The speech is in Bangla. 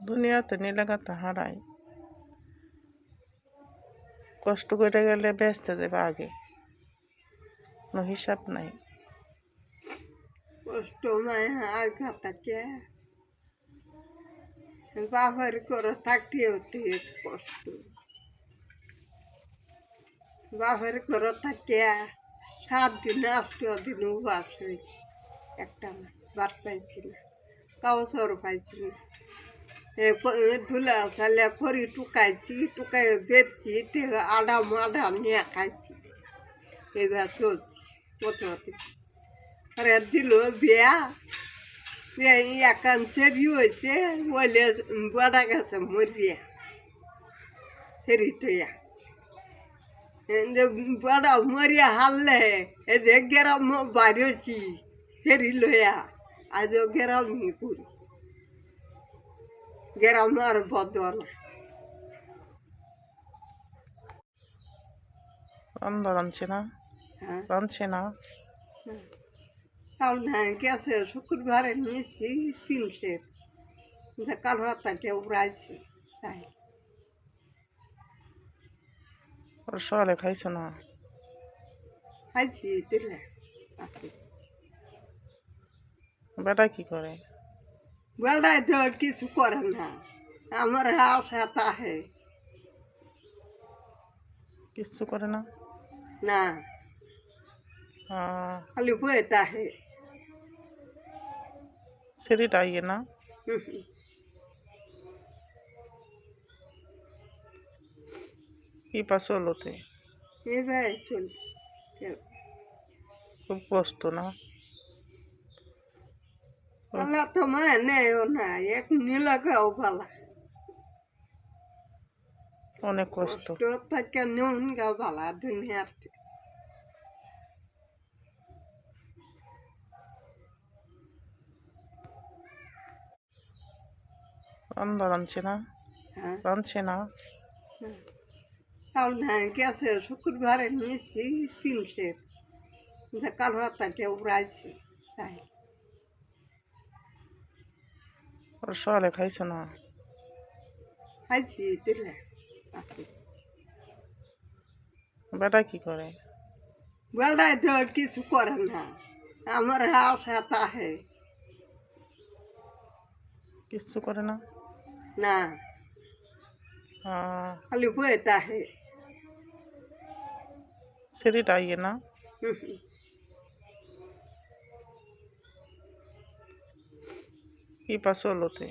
দুনিয়াতে নিলাগাতে হারাই, কষ্ট করে গেলে বেচতে দেবে আগে, কোনো হিসাব নাই। কষ্ট মায়া আর খাতাকে বাবার করে থাকতে হতে কষ্ট, বাবার করে থাকিয়া 7 দিন 8 দিন উপাস হয়েছে, একটা ভাত পাইছি না, কাউসর পাইছি না। ধুলা চালে খড়ি টুকাইছি, টুকাই বেচছি, আডা মাডা নিয়ে খাইছি, এবার চলছি পথে। আরে দিল বিয়া, একান সেরি হয়েছে, বলে বড়া গেছে মরিয়া সেরি তৈয়া বড়া মরিয়া হারলে এই যে গেরাম বাড়িয়েছি সেরি লইয়া আজ গেরাম করি, গেরাম আর বদলা রান্না রাঁধছে না, হ্যাঁ। রাঁধছে না। চাউল ধান গেছে শুক্রবারে নিয়েছি 300, কাল রাতাকে উড়াইছি তাই ওর সকালে খাইছো না? খাইছি দিলে বেটা কি করে? বেড়ায় তো কিছু করে না, আমার হাউস হাত আহে কিচ্ছু করে না। না, খালি বয়ে তাহে। সেরিটা আইয়ে না, কি পাশলোতে এবার চলছে খুব কষ্ট না। আল্লাহ তো মায় নেয়ও না, এক নীলাগাও পালা অনেক কষ্ট। থাকে নুন গাও পালা দুনিয়াতে। রান্না রাঁধছে না, হ্যাঁ, রাঁধছে না। চাউল ধান গেছে শুক্রবারে নিয়েছি 300, কাল রাতাকে উড়াইছি তাই ওর সকালে খাইছো না? খাইছি দিলে বেটা কি করে? বেড়ায় তো কিছু করে না, আমার হাউস হাত আহে কিচ্ছু করে না। না, খালি বয়ে তাহে। সেরিটা আইয়ে না, কি পাশলোতে